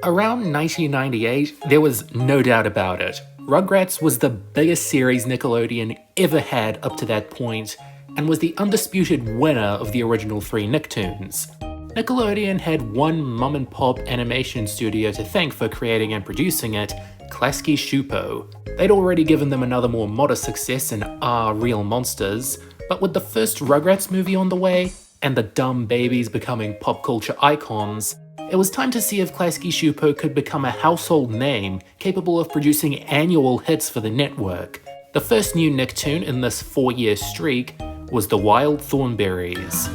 Around 1998, there was no doubt about it. Rugrats was the biggest series Nickelodeon ever had up to that point, and was the undisputed winner of the original 3 Nicktoons. Nickelodeon had one mom-and-pop animation studio to thank for creating and producing it, Klasky Shupo. They'd already given them another more modest success in Are Real Monsters, but with the first Rugrats movie on the way, and the dumb babies becoming pop culture icons, it was time to see if Klasky Shupo could become a household name capable of producing annual hits for the network. The first new Nicktoon in this 4-year streak was the Wild Thornberries.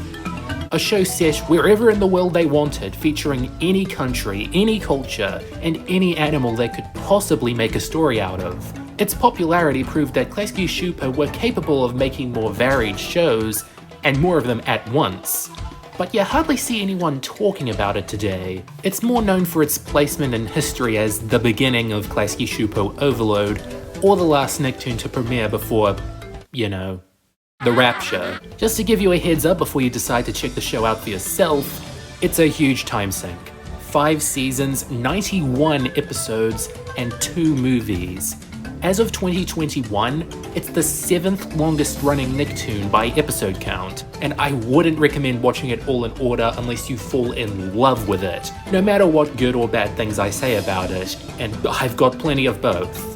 A show set wherever in the world they wanted, featuring any country, any culture, and any animal they could possibly make a story out of. Its popularity proved that Klasky Shupo were capable of making more varied shows, and more of them at once. But you hardly see anyone talking about it today. It's more known for its placement in history as the beginning of Klasky Shupo Overload, or the last Nicktoon to premiere before, you know, the Rapture. Just to give you a heads up before you decide to check the show out for yourself, it's a huge time sink. 5 seasons, 91 episodes, and 2 movies. As of 2021, it's the 7th longest running Nicktoon by episode count, and I wouldn't recommend watching it all in order unless you fall in love with it, no matter what good or bad things I say about it, and I've got plenty of both.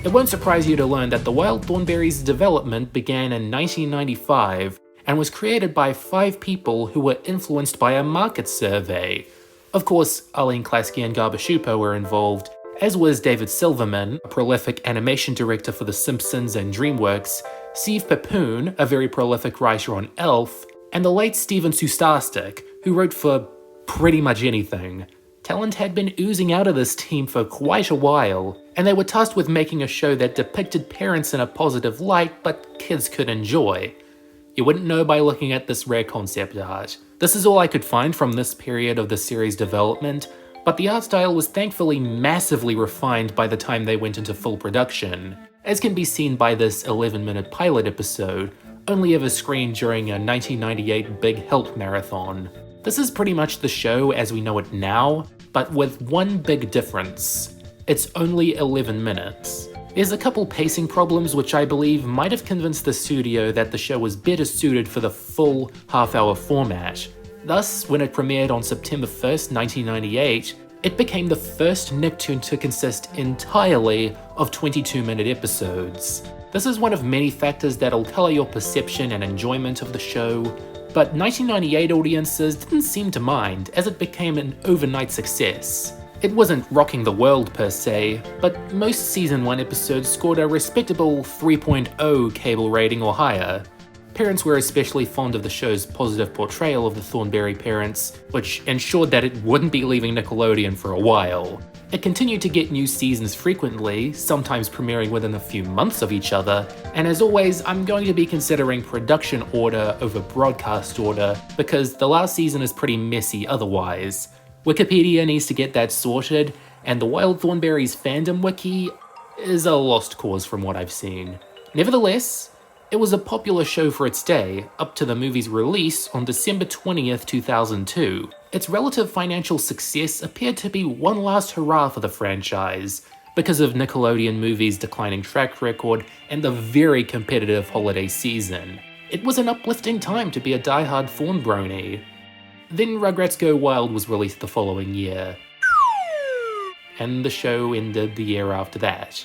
It won't surprise you to learn that the Wild Thornberries' development began in 1995 and was created by 5 people who were influenced by a market survey. Of course, Arlene Klasky and Garba Shupo were involved, as was David Silverman, a prolific animation director for The Simpsons and DreamWorks, Steve Papoon, a very prolific writer on Elf, and the late Steven Sustastic, who wrote for pretty much anything. Talent had been oozing out of this team for quite a while, and they were tasked with making a show that depicted parents in a positive light but kids could enjoy. You wouldn't know by looking at this rare concept art. This is all I could find from this period of the series' development, but the art style was thankfully massively refined by the time they went into full production, as can be seen by this 11-minute pilot episode, only ever screened during a 1998 Big Help marathon. This is pretty much the show as we know it now, but with one big difference. It's only 11 minutes. There's a couple pacing problems which I believe might have convinced the studio that the show was better suited for the full half-hour format. Thus, when it premiered on September 1st, 1998, it became the first Nicktoon to consist entirely of 22-minute episodes. This is one of many factors that'll colour your perception and enjoyment of the show, but 1998 audiences didn't seem to mind, as it became an overnight success. It wasn't rocking the world per se, but most Season 1 episodes scored a respectable 3.0 cable rating or higher. Parents were especially fond of the show's positive portrayal of the Thornberry parents, which ensured that it wouldn't be leaving Nickelodeon for a while. It continued to get new seasons frequently, sometimes premiering within a few months of each other, and as always, I'm going to be considering production order over broadcast order, because the last season is pretty messy otherwise. Wikipedia needs to get that sorted, and the Wild Thornberries fandom wiki is a lost cause from what I've seen. Nevertheless, it was a popular show for its day, up to the movie's release on December 20th, 2002. Its relative financial success appeared to be one last hurrah for the franchise, because of Nickelodeon Movies' declining track record and the very competitive holiday season. It was an uplifting time to be a die-hard Thornbrony. Then Rugrats Go Wild was released the following year, and the show ended the year after that.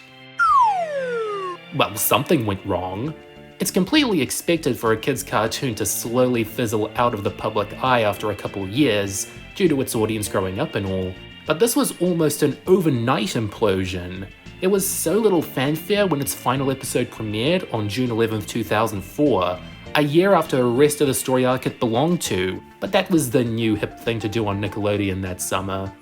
Well, something went wrong. It's completely expected for a kid's cartoon to slowly fizzle out of the public eye after a couple years, due to its audience growing up and all, but this was almost an overnight implosion. There was so little fanfare when its final episode premiered on June 11th, 2004, a year after the rest of the story arc it belonged to, but that was the new hip thing to do on Nickelodeon that summer.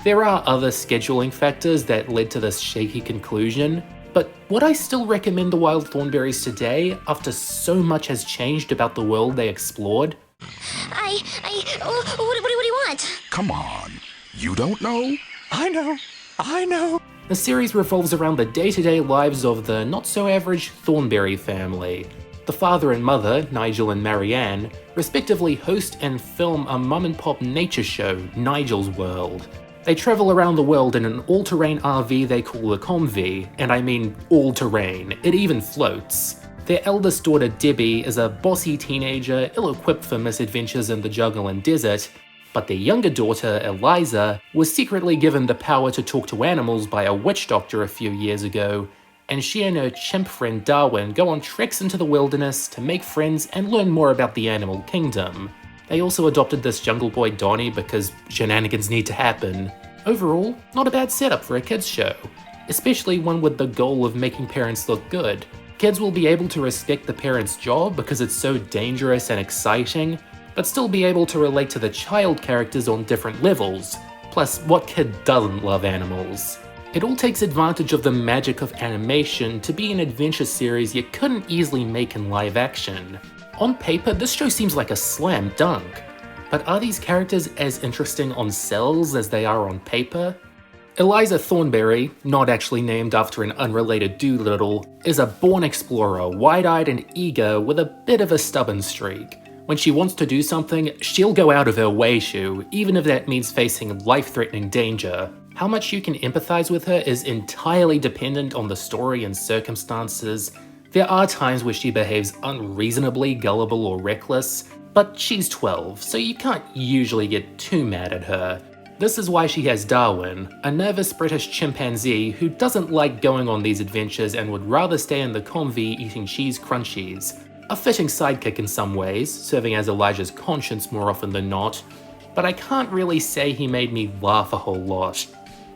There are other scheduling factors that led to this shaky conclusion, but would I still recommend the Wild Thornberries today after so much has changed about the world they explored? What do you want? Come on, you don't know? I know. The series revolves around the day-to-day lives of the not-so-average Thornberry family. The father and mother, Nigel and Marianne, respectively host and film a mum-and-pop nature show, Nigel's World. They travel around the world in an all-terrain RV they call a Comvy, and I mean all-terrain, it even floats. Their eldest daughter Debbie is a bossy teenager ill-equipped for misadventures in the jungle and desert, but their younger daughter Eliza was secretly given the power to talk to animals by a witch doctor a few years ago, and she and her chimp friend Darwin go on treks into the wilderness to make friends and learn more about the animal kingdom. They also adopted this jungle boy Donnie because shenanigans need to happen. Overall, not a bad setup for a kids show, especially one with the goal of making parents look good. Kids will be able to respect the parent's job because it's so dangerous and exciting, but still be able to relate to the child characters on different levels. Plus, what kid doesn't love animals? It all takes advantage of the magic of animation to be an adventure series you couldn't easily make in live action. On paper, this show seems like a slam dunk, but are these characters as interesting on cells as they are on paper? Eliza Thornberry, not actually named after an unrelated Doolittle, is a born explorer, wide-eyed and eager with a bit of a stubborn streak. When she wants to do something, she'll go out of her way, even if that means facing life-threatening danger. How much you can empathize with her is entirely dependent on the story and circumstances. There are times where she behaves unreasonably gullible or reckless, but she's 12, so you can't usually get too mad at her. This is why she has Darwin, a nervous British chimpanzee who doesn't like going on these adventures and would rather stay in the Comvy eating cheese crunchies. A fitting sidekick in some ways, serving as Elijah's conscience more often than not, but I can't really say he made me laugh a whole lot.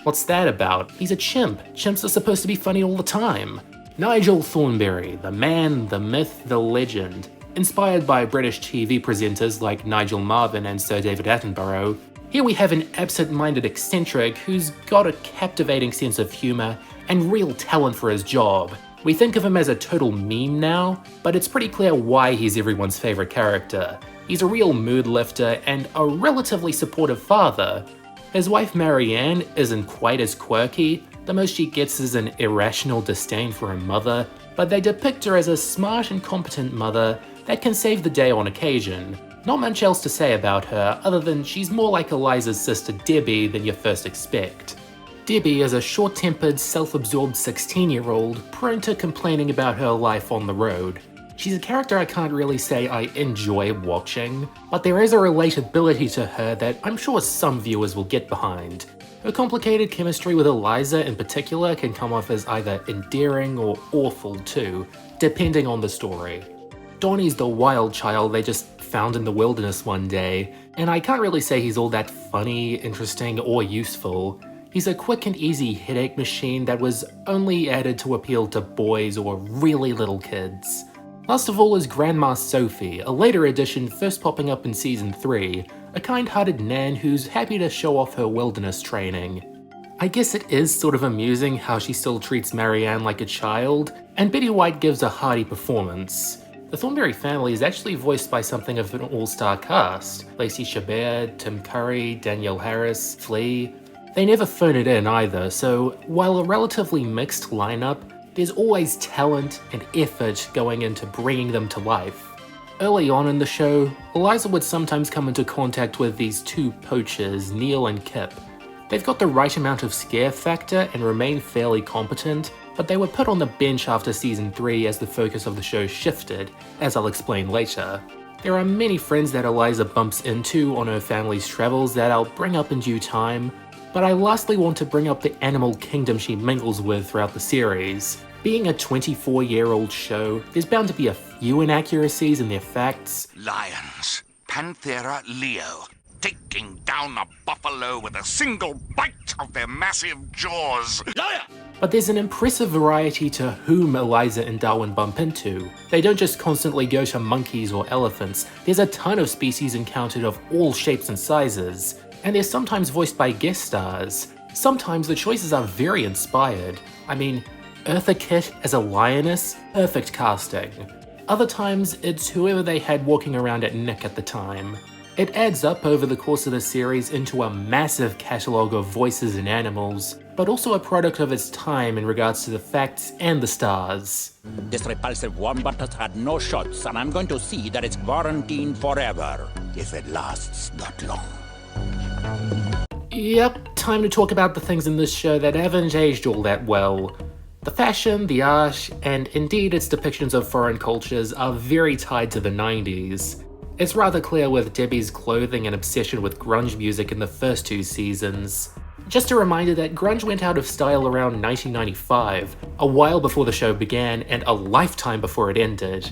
What's that about? He's a chimp. Chimps are supposed to be funny all the time. Nigel Thornberry, the man, the myth, the legend. Inspired by British TV presenters like Nigel Marven and Sir David Attenborough, here we have an absent-minded eccentric who's got a captivating sense of humour and real talent for his job. We think of him as a total meme now, but it's pretty clear why he's everyone's favourite character. He's a real mood lifter and a relatively supportive father. His wife Marianne isn't quite as quirky, the most she gets is an irrational disdain for her mother, but they depict her as a smart and competent mother that can save the day on occasion. Not much else to say about her other than she's more like Eliza's sister Debbie than you first expect. Debbie is a short-tempered, self-absorbed 16-year-old prone to complaining about her life on the road. She's a character I can't really say I enjoy watching, but there is a relatability to her that I'm sure some viewers will get behind. Her complicated chemistry with Eliza in particular can come off as either endearing or awful too, depending on the story. Donnie's the wild child they just found in the wilderness one day, and I can't really say he's all that funny, interesting, or useful. He's a quick and easy headache machine that was only added to appeal to boys or really little kids. Last of all is Grandma Sophie, a later addition first popping up in Season 3, a kind-hearted nan who's happy to show off her wilderness training. I guess it is sort of amusing how she still treats Marianne like a child, and Betty White gives a hearty performance. The Thornberry family is actually voiced by something of an all-star cast. Lacey Chabert, Tim Curry, Danielle Harris, Flea. They never phone it in either, so while a relatively mixed lineup, there's always talent and effort going into bringing them to life. Early on in the show, Eliza would sometimes come into contact with these two poachers, Neil and Kip. They've got the right amount of scare factor and remain fairly competent, but they were put on the bench after Season 3 as the focus of the show shifted, as I'll explain later. There are many friends that Eliza bumps into on her family's travels that I'll bring up in due time, but I lastly want to bring up the animal kingdom she mingles with throughout the series. Being a 24-year-old show, there's bound to be a few inaccuracies in their facts. Lions, Panthera leo, taking down a buffalo with a single bite of their massive jaws. Liar! But there's an impressive variety to whom Eliza and Darwin bump into. They don't just constantly go to monkeys or elephants, there's a ton of species encountered of all shapes and sizes. And they're sometimes voiced by guest stars. Sometimes the choices are very inspired. I mean, Eartha Kitt as a lioness? Perfect casting. Other times, it's whoever they had walking around at Nick at the time. It adds up over the course of the series into a massive catalogue of voices and animals, but but also a product of its time in regards to the facts and the stars. This repulsive wombat has had no shots, and I'm going to see that it's quarantined forever, if it lasts that long. Yep, time to talk about the things in this show that haven't aged all that well. The fashion, the art, and indeed its depictions of foreign cultures are very tied to the 90s. It's rather clear with Debbie's clothing and obsession with grunge music in the first 2 seasons. Just a reminder that grunge went out of style around 1995, a while before the show began and a lifetime before it ended.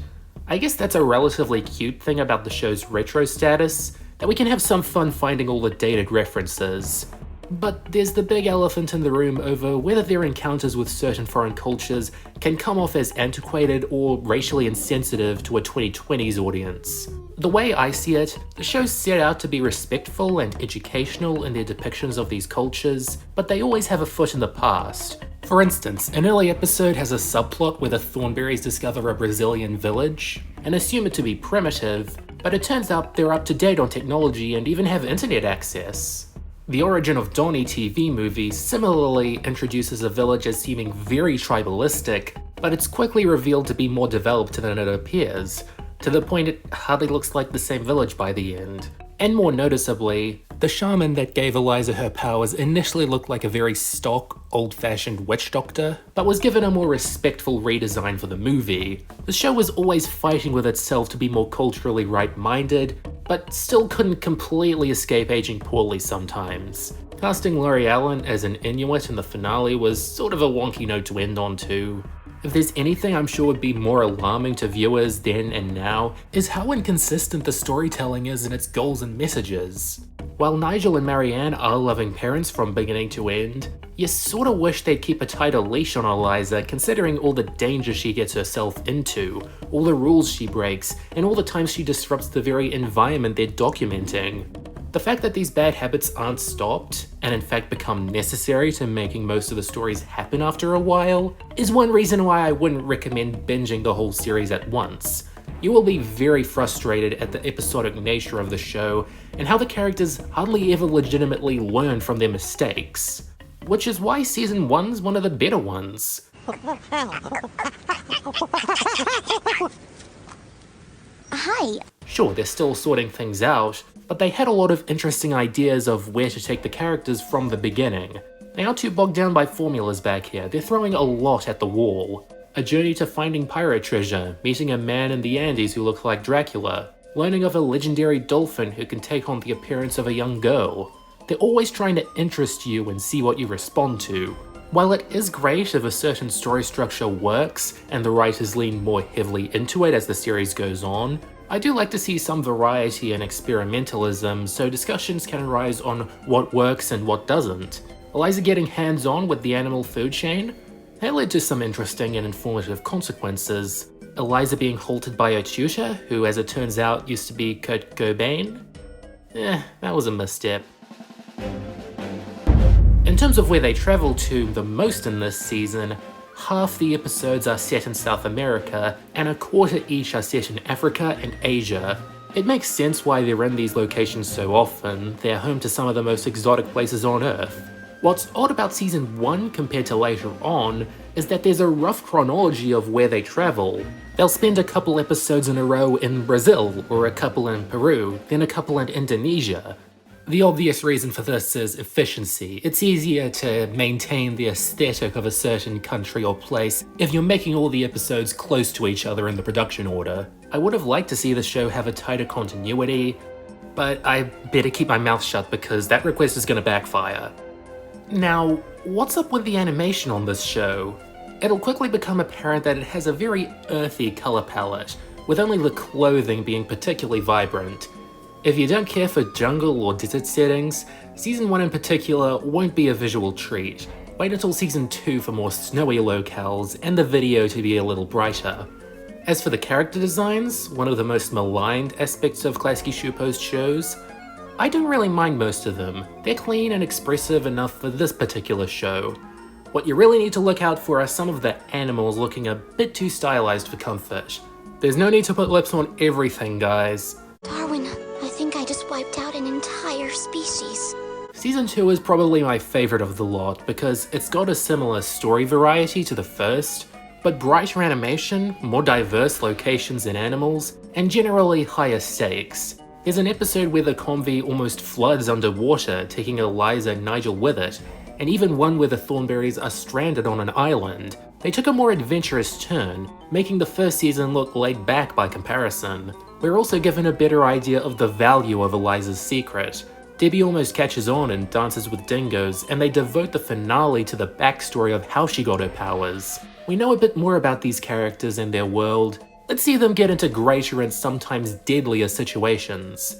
I guess that's a relatively cute thing about the show's retro status, that we can have some fun finding all the dated references. But there's the big elephant in the room over whether their encounters with certain foreign cultures can come off as antiquated or racially insensitive to a 2020s audience. The way I see it, the show set out to be respectful and educational in their depictions of these cultures, but they always have a foot in the past. For instance, an early episode has a subplot where the Thornberries discover a Brazilian village and assume it to be primitive, but it turns out they're up to date on technology and even have internet access. The Origin of Donnie TV movie similarly introduces a village as seeming very tribalistic, but it's quickly revealed to be more developed than it appears, to the point it hardly looks like the same village by the end. And more noticeably, the shaman that gave Eliza her powers initially looked like a very stock, old-fashioned witch doctor, but was given a more respectful redesign for the movie. The show was always fighting with itself to be more culturally right-minded, but still couldn't completely escape aging poorly sometimes. Casting Laurie Allen as an Inuit in the finale was sort of a wonky note to end on too. If there's anything I'm sure would be more alarming to viewers then and now, is how inconsistent the storytelling is in its goals and messages. While Nigel and Marianne are loving parents from beginning to end, you sorta wish they'd keep a tighter leash on Eliza considering all the danger she gets herself into, all the rules she breaks, and all the times she disrupts the very environment they're documenting. The fact that these bad habits aren't stopped, and in fact become necessary to making most of the stories happen after a while, is one reason why I wouldn't recommend binging the whole series at once. You will be very frustrated at the episodic nature of the show, and how the characters hardly ever legitimately learn from their mistakes. Which is why season 1's one of the better ones. Hi. Sure, they're still sorting things out, but they had a lot of interesting ideas of where to take the characters from the beginning. They aren't too bogged down by formulas back here, they're throwing a lot at the wall. A journey to finding pirate treasure, meeting a man in the Andes who looked like Dracula, learning of a legendary dolphin who can take on the appearance of a young girl. They're always trying to interest you and see what you respond to. While it is great if a certain story structure works and the writers lean more heavily into it as the series goes on, I do like to see some variety and experimentalism so discussions can arise on what works and what doesn't. Eliza getting hands-on with the animal food chain? That led to some interesting and informative consequences. Eliza being halted by her tutor, who as it turns out used to be Kurt Cobain? That was a misstep. In terms of where they travel to the most in this season, half the episodes are set in South America, and a quarter each are set in Africa and Asia. It makes sense why they're in these locations so often, they're home to some of the most exotic places on Earth. What's odd about season 1 compared to later on is that there's a rough chronology of where they travel. They'll spend a couple episodes in a row in Brazil, or a couple in Peru, then a couple in Indonesia. The obvious reason for this is efficiency. It's easier to maintain the aesthetic of a certain country or place if you're making all the episodes close to each other in the production order. I would have liked to see the show have a tighter continuity, but I better keep my mouth shut because that request is going to backfire. Now, what's up with the animation on this show? It'll quickly become apparent that it has a very earthy color palette, with only the clothing being particularly vibrant. If you don't care for jungle or desert settings, season 1 in particular won't be a visual treat. Wait until season 2 for more snowy locales and the video to be a little brighter. As for the character designs, one of the most maligned aspects of Klasky Shupo's shows, I don't really mind most of them. They're clean and expressive enough for this particular show. What you really need to look out for are some of the animals looking a bit too stylized for comfort. There's no need to put lips on everything, guys. Darwin, I think I just wiped out an entire species. Season 2 is probably my favorite of the lot because it's got a similar story variety to the first, but brighter animation, more diverse locations and animals, and generally higher stakes. There's an episode where the convoy almost floods underwater, taking Eliza and Nigel with it, and even one where the Thornberries are stranded on an island. They took a more adventurous turn, making the first season look laid back by comparison. We're also given a better idea of the value of Eliza's secret. Debbie almost catches on and dances with dingoes, and they devote the finale to the backstory of how she got her powers. We know a bit more about these characters and their world. Let's see them get into greater and sometimes deadlier situations.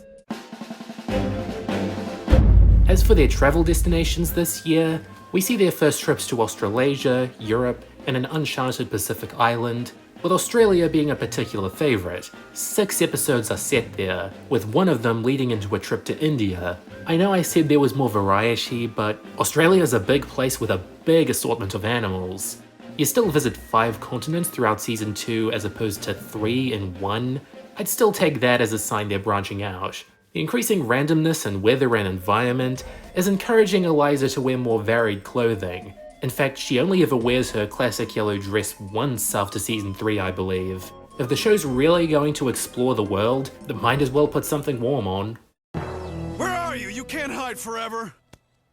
As for their travel destinations this year, we see their first trips to Australasia, Europe, and an uncharted Pacific island, with Australia being a particular favourite. 6 episodes are set there, with one of them leading into a trip to India. I know I said there was more variety, but Australia is a big place with a big assortment of animals. You still visit 5 continents throughout Season 2 as opposed to 3 in 1. I'd still take that as a sign they're branching out. The increasing randomness in weather and environment is encouraging Eliza to wear more varied clothing. In fact, she only ever wears her classic yellow dress once after Season 3, I believe. If the show's really going to explore the world, they might as well put something warm on. Where are you? You can't hide forever.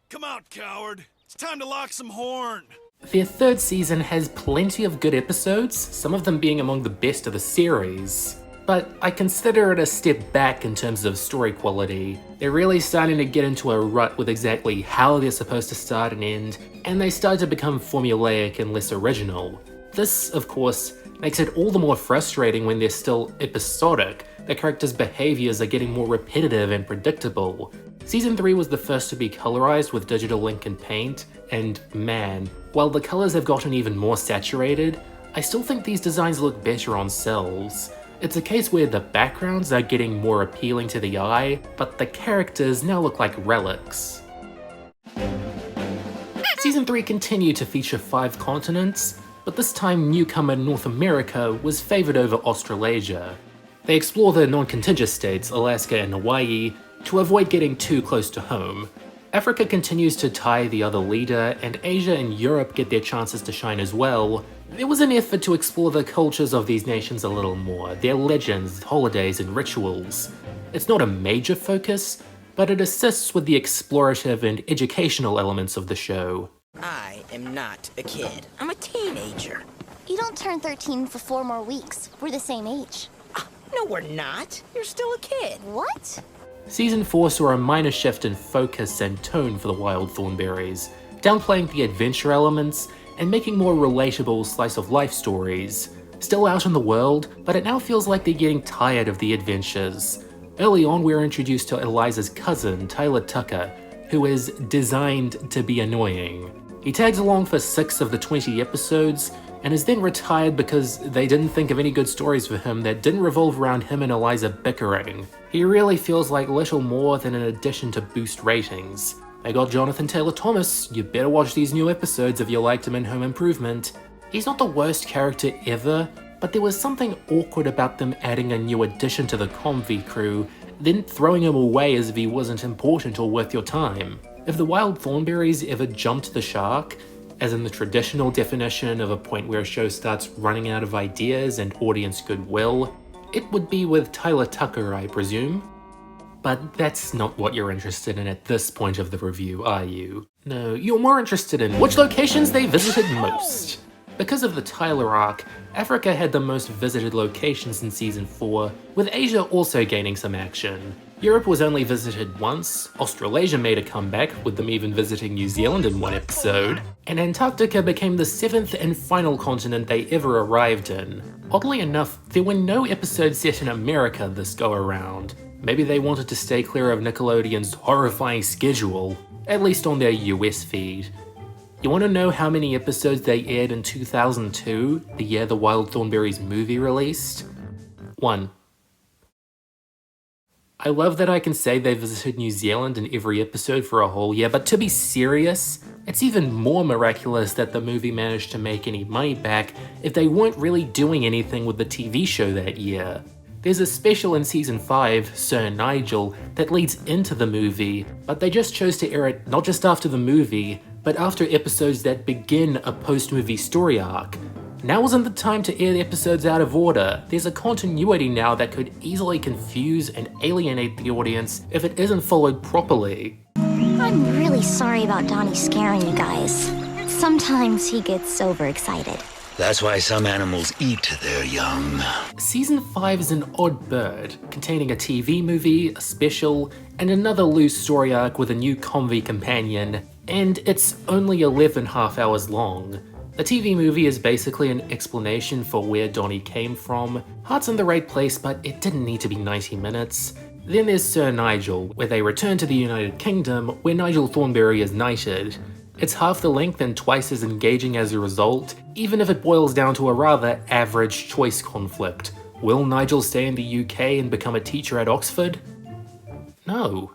Come out, coward. It's time to lock some horn. Their 3rd season has plenty of good episodes, some of them being among the best of the series. But I consider it a step back in terms of story quality. They're really starting to get into a rut with exactly how they're supposed to start and end, and they start to become formulaic and less original. This, of course, makes it all the more frustrating when they're still episodic. The characters' behaviors are getting more repetitive and predictable. Season 3 was the first to be colorized with digital ink and paint, and man, while the colors have gotten even more saturated, I still think these designs look better on cells. It's a case where the backgrounds are getting more appealing to the eye, but the characters now look like relics. Season 3 continued to feature 5 continents, but this time newcomer North America was favoured over Australasia. They explore the non-contiguous states, Alaska and Hawaii, to avoid getting too close to home. Africa continues to tie the other leader, and Asia and Europe get their chances to shine as well. There was an effort to explore the cultures of these nations a little more, their legends, holidays, and rituals. It's not a major focus, but it assists with the explorative and educational elements of the show. I am not a kid. I'm a teenager. You don't turn 13 for 4 more weeks. We're the same age. No, we're not. You're still a kid. What? Season 4 saw a minor shift in focus and tone for the Wild Thornberries, downplaying the adventure elements and making more relatable slice-of-life stories. Still out in the world, but it now feels like they're getting tired of the adventures. Early on, we're introduced to Eliza's cousin, Tyler Tucker, who is designed to be annoying. He tags along for 6 of the 20 episodes, and is then retired because they didn't think of any good stories for him that didn't revolve around him and Eliza bickering. He really feels like little more than an addition to boost ratings. They got Jonathan Taylor Thomas. You better watch these new episodes if you liked him in Home Improvement. He's not the worst character ever, but there was something awkward about them adding a new addition to the convoy crew, then throwing him away as if he wasn't important or worth your time. If the Wild Thornberries ever jumped the shark, as in the traditional definition of a point where a show starts running out of ideas and audience goodwill, it would be with Tyler Tucker, I presume. But that's not what you're interested in at this point of the review, are you? No, you're more interested in which locations they visited most. Because of the Tyler arc, Africa had the most visited locations in Season 4, with Asia also gaining some action. Europe was only visited once, Australasia made a comeback, with them even visiting New Zealand in one episode, and Antarctica became the 7th and final continent they ever arrived in. Oddly enough, there were no episodes set in America this go around. Maybe they wanted to stay clear of Nickelodeon's horrifying schedule, at least on their US feed. You want to know how many episodes they aired in 2002, the year the Wild Thornberries movie released? 1. I love that I can say they visited New Zealand in every episode for a whole year, but to be serious, it's even more miraculous that the movie managed to make any money back if they weren't really doing anything with the TV show that year. There's a special in season 5, Sir Nigel, that leads into the movie, but they just chose to air it not just after the movie, but after episodes that begin a post-movie story arc. Now isn't the time to air the episodes out of order. There's a continuity now that could easily confuse and alienate the audience if it isn't followed properly. I'm really sorry about Donnie scaring you guys. Sometimes he gets overexcited. That's why some animals eat their young. Season 5 is an odd bird, containing a TV movie, a special, and another loose story arc with a new convy companion, and it's only 11.5 hours long. The TV movie is basically an explanation for where Donnie came from. Heart's in the right place, but it didn't need to be 90 minutes. Then there's Sir Nigel, where they return to the United Kingdom, where Nigel Thornberry is knighted. It's half the length and twice as engaging as a result, even if it boils down to a rather average choice conflict. Will Nigel stay in the UK and become a teacher at Oxford? No.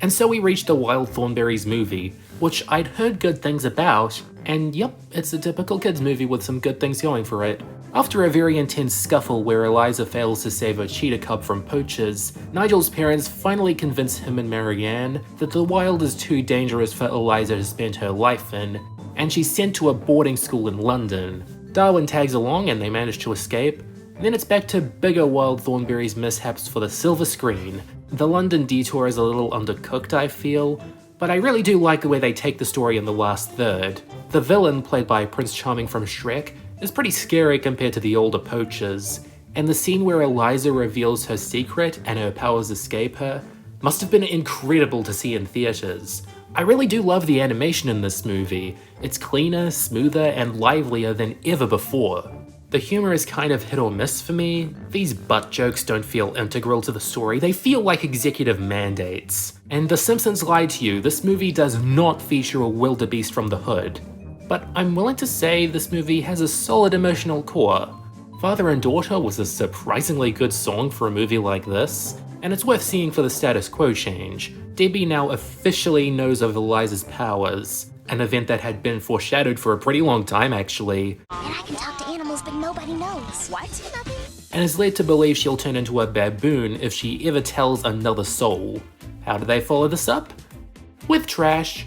And so we reached the Wild Thornberrys movie, which I'd heard good things about, and yep, it's a typical kids movie with some good things going for it. After a very intense scuffle where Eliza fails to save her cheetah cub from poachers, Nigel's parents finally convince him and Marianne that the wild is too dangerous for Eliza to spend her life in, and she's sent to a boarding school in London. Darwin tags along and they manage to escape. Then it's back to bigger Wild Thornberrys mishaps for the silver screen. The London detour is a little undercooked, I feel, but I really do like the way they take the story in the last third. The villain, played by Prince Charming from Shrek, is pretty scary compared to the older poachers, and the scene where Eliza reveals her secret and her powers escape her must have been incredible to see in theaters. I really do love the animation in this movie. It's cleaner, smoother, and livelier than ever before. The humor is kind of hit or miss for me. These butt jokes don't feel integral to the story, they feel like executive mandates. And The Simpsons lied to you, this movie does not feature a wildebeest from the hood. But I'm willing to say this movie has a solid emotional core. Father and Daughter was a surprisingly good song for a movie like this, and it's worth seeing for the status quo change. Debbie now officially knows of Eliza's powers, an event that had been foreshadowed for a pretty long time actually. And I can talk to animals, but nobody knows. What? And is led to believe she'll turn into a baboon if she ever tells another soul. How do they follow this up? With trash.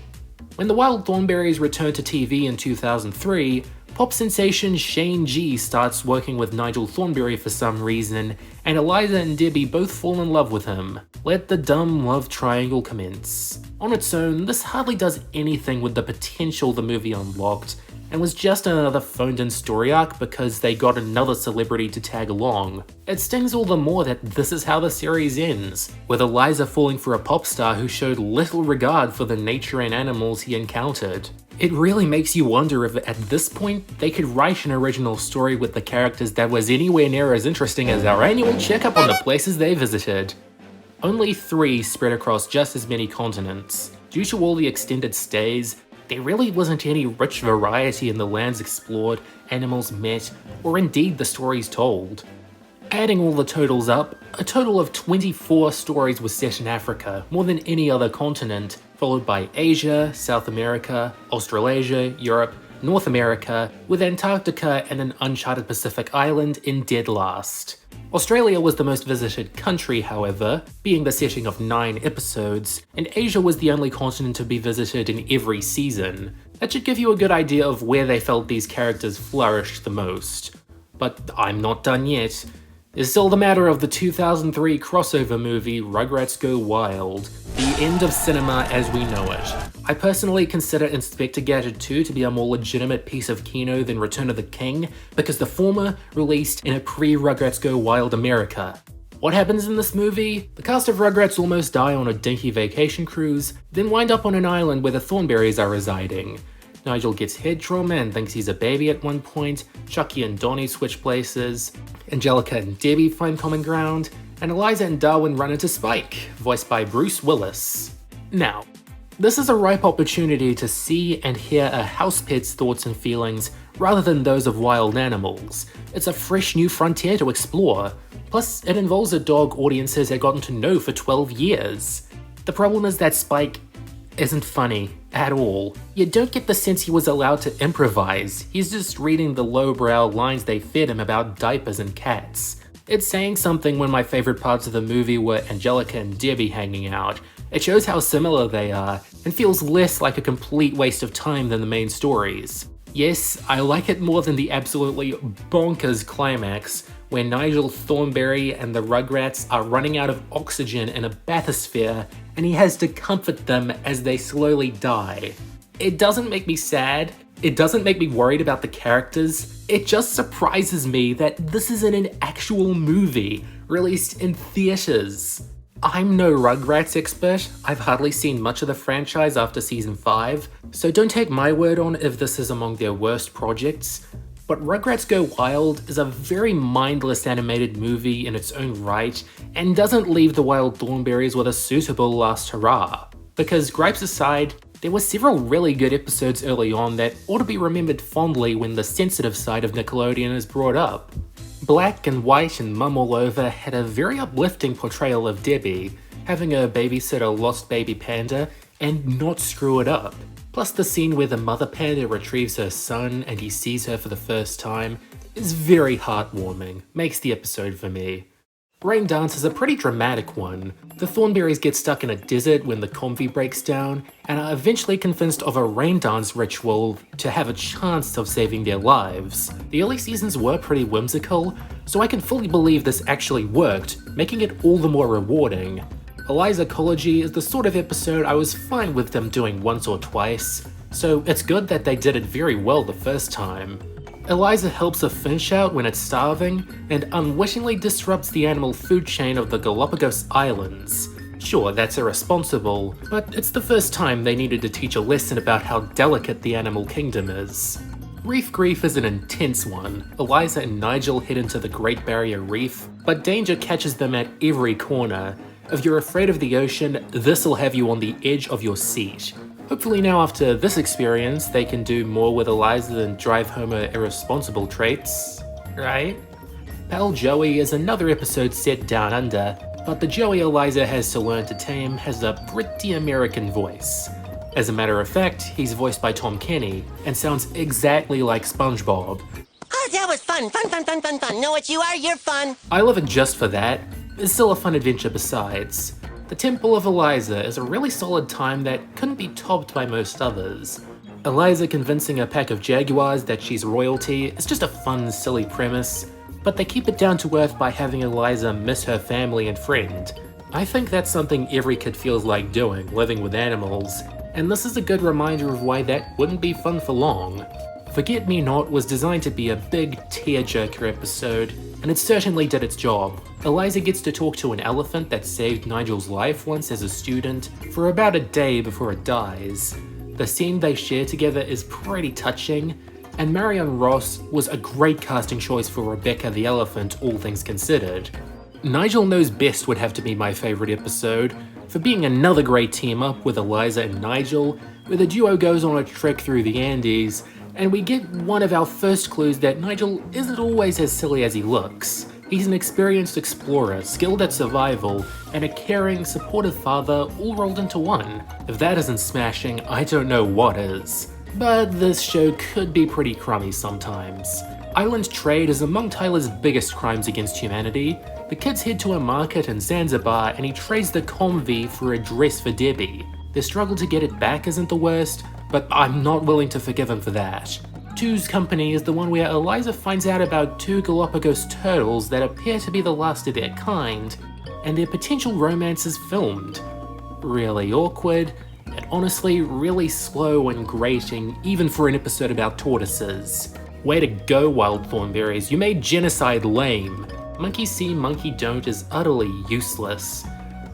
When the Wild Thornberrys returned to TV in 2003, pop sensation Shane G starts working with Nigel Thornberry for some reason, and Eliza and Debbie both fall in love with him. Let the dumb love triangle commence. On its own, this hardly does anything with the potential the movie unlocked, and was just another phoned-in story arc because they got another celebrity to tag along. It stings all the more that this is how the series ends, with Eliza falling for a pop star who showed little regard for the nature and animals he encountered. It really makes you wonder if at this point they could write an original story with the characters that was anywhere near as interesting as our annual checkup on the places they visited. Only 3 spread across just as many continents. Due to all the extended stays, there really wasn't any rich variety in the lands explored, animals met, or indeed the stories told. Adding all the totals up, a total of 24 stories were set in Africa, more than any other continent, followed by Asia, South America, Australasia, Europe, North America, with Antarctica and an uncharted Pacific island in dead last. Australia was the most visited country, however, being the setting of 9 episodes, and Asia was the only continent to be visited in every season. That should give you a good idea of where they felt these characters flourished the most. But I'm not done yet. There's still the matter of the 2003 crossover movie Rugrats Go Wild, the end of cinema as we know it. I personally consider Inspector Gadget 2 to be a more legitimate piece of kino than Return of the King, because the former released in a pre-Rugrats Go Wild America. What happens in this movie? The cast of Rugrats almost die on a dinky vacation cruise, then wind up on an island where the Thornberries are residing. Nigel gets head trauma and thinks he's a baby at one point, Chucky and Donnie switch places, Angelica and Debbie find common ground, and Eliza and Darwin run into Spike, voiced by Bruce Willis. Now, this is a ripe opportunity to see and hear a house pet's thoughts and feelings rather than those of wild animals. It's a fresh new frontier to explore. Plus, it involves a dog audiences had gotten to know for 12 years. The problem is that Spike isn't funny at all. You don't get the sense he was allowed to improvise. He's just reading the lowbrow lines they fed him about diapers and cats. It's saying something when my favorite parts of the movie were Angelica and Debbie hanging out. It shows how similar they are, and feels less like a complete waste of time than the main stories. Yes, I like it more than the absolutely bonkers climax, where Nigel Thornberry and the Rugrats are running out of oxygen in a bathysphere, and he has to comfort them as they slowly die. It doesn't make me sad, it doesn't make me worried about the characters, it just surprises me that this is in an actual movie, released in theaters. I'm no Rugrats expert, I've hardly seen much of the franchise after season 5, so don't take my word on if this is among their worst projects, but Rugrats Go Wild is a very mindless animated movie in its own right, and doesn't leave the Wild Thornberries with a suitable last hurrah. Because gripes aside, there were several really good episodes early on that ought to be remembered fondly when the sensitive side of Nickelodeon is brought up. Black and White and Mum All Over had a very uplifting portrayal of Debbie, having her babysit a lost baby panda and not screw it up. Plus the scene where the mother panda retrieves her son and he sees her for the first time is very heartwarming, makes the episode for me. Rain Dance is a pretty dramatic one. The Thornberries get stuck in a desert when the convoy breaks down, and are eventually convinced of a rain dance ritual to have a chance of saving their lives. The early seasons were pretty whimsical, so I can fully believe this actually worked, making it all the more rewarding. Eliza Ecology is the sort of episode I was fine with them doing once or twice, so it's good that they did it very well the first time. Eliza helps a finch out when it's starving, and unwittingly disrupts the animal food chain of the Galapagos Islands. Sure, that's irresponsible, but it's the first time they needed to teach a lesson about how delicate the animal kingdom is. Reef Grief is an intense one. Eliza and Nigel head into the Great Barrier Reef, but danger catches them at every corner. If you're afraid of the ocean, this'll have you on the edge of your seat. Hopefully now after this experience, they can do more with Eliza than drive home her irresponsible traits, right? Pal Joey is another episode set down under, but the Joey Eliza has to learn to tame has a pretty American voice. As a matter of fact, he's voiced by Tom Kenny, and sounds exactly like SpongeBob. Oh, that was fun. Know what you are? You're fun. I love it just for that. It's still a fun adventure besides. The Temple of Eliza is a really solid time that couldn't be topped by most others. Eliza convincing a pack of jaguars that she's royalty is just a fun, silly premise, but they keep it down to earth by having Eliza miss her family and friend. I think that's something every kid feels like doing, living with animals, and this is a good reminder of why that wouldn't be fun for long. Forget Me Not was designed to be a big tearjerker episode, and it certainly did its job. Eliza gets to talk to an elephant that saved Nigel's life once as a student for about a day before it dies. The scene they share together is pretty touching, and Marion Ross was a great casting choice for Rebecca the elephant, all things considered. Nigel Knows Best would have to be my favorite episode, for being another great team up with Eliza and Nigel, where the duo goes on a trek through the Andes, and we get one of our first clues that Nigel isn't always as silly as he looks. He's an experienced explorer, skilled at survival, and a caring, supportive father all rolled into one. If that isn't smashing, I don't know what is. But this show could be pretty crummy sometimes. Island trade is among Tyler's biggest crimes against humanity. The kids head to a market in Zanzibar and he trades the convy for a dress for Debbie. Their struggle to get it back isn't the worst, but I'm not willing to forgive him for that. Two's Company is the one where Eliza finds out about 2 Galapagos turtles that appear to be the last of their kind, and their potential romance is filmed. Really awkward, and honestly really slow and grating even for an episode about tortoises. Way to go, Wild Thornberries, you made genocide lame. Monkey See, Monkey Don't is utterly useless.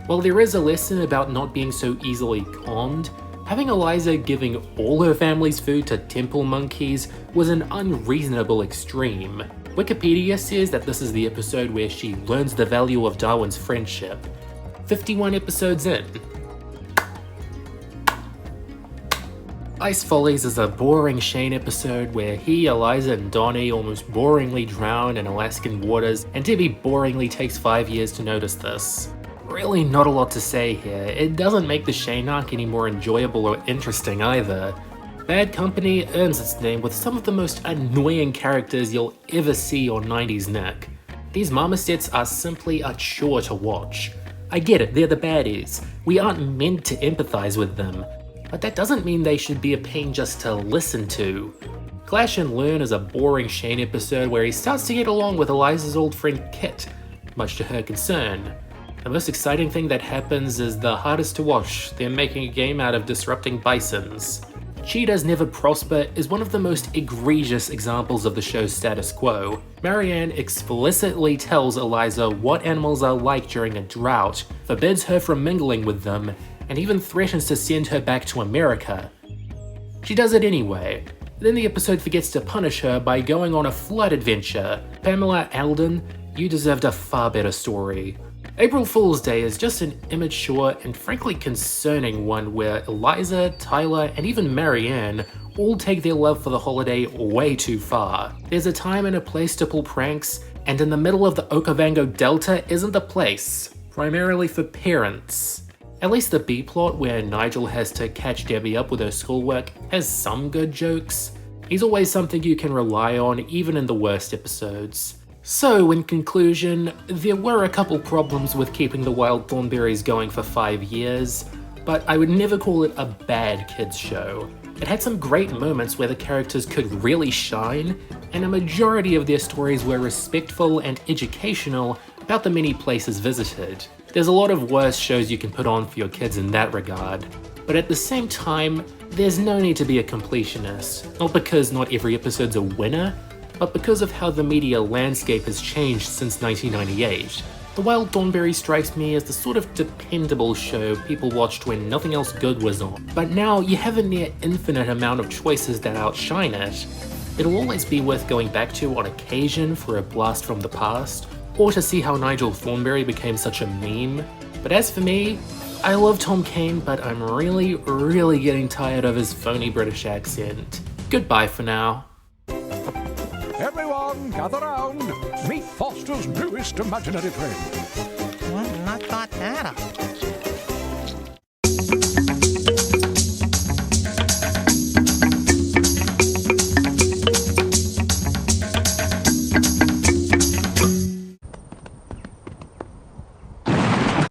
While there is a lesson about not being so easily conned, having Eliza giving all her family's food to temple monkeys was an unreasonable extreme. Wikipedia says that this is the episode where she learns the value of Darwin's friendship. 51 episodes in. Ice Follies is a boring Shane episode where he, Eliza, and Donnie almost boringly drown in Alaskan waters, and Debbie boringly takes 5 years to notice this. Really not a lot to say here. It doesn't make the Shane arc any more enjoyable or interesting either. Bad Company earns its name with some of the most annoying characters you'll ever see on 90s Nick. These marmosets are simply a chore to watch. I get it, they're the baddies. We aren't meant to empathize with them, but that doesn't mean they should be a pain just to listen to. Clash and Learn is a boring Shane episode where he starts to get along with Eliza's old friend Kit, much to her concern. The most exciting thing that happens is the hardest to watch, them making a game out of disrupting bisons. Cheetahs Never Prosper is one of the most egregious examples of the show's status quo. Marianne explicitly tells Eliza what animals are like during a drought, forbids her from mingling with them, and even threatens to send her back to America. She does it anyway. Then the episode forgets to punish her by going on a flood adventure. Pamela Alden, you deserved a far better story. April Fool's Day is just an immature and frankly concerning one where Eliza, Tyler, and even Marianne all take their love for the holiday way too far. There's a time and a place to pull pranks, and in the middle of the Okavango Delta isn't the place, primarily for parents. At least the B-plot where Nigel has to catch Debbie up with her schoolwork has some good jokes. He's always something you can rely on even in the worst episodes. So, in conclusion, there were a couple problems with keeping the Wild Thornberries going for 5 years, but I would never call it a bad kids show. It had some great moments where the characters could really shine, and a majority of their stories were respectful and educational about the many places visited. There's a lot of worse shows you can put on for your kids in that regard, but at the same time, there's no need to be a completionist, not because not every episode's a winner, but because of how the media landscape has changed since 1998. The Wild Thornberry strikes me as the sort of dependable show people watched when nothing else good was on, but now you have a near infinite amount of choices that outshine it. It'll always be worth going back to on occasion for a blast from the past, or to see how Nigel Thornberry became such a meme. But as for me, I love Tom Kane, but I'm really getting tired of his phony British accent. Goodbye for now. Everyone, gather round. Meet Foster's newest imaginary friend. Well, not thought that up.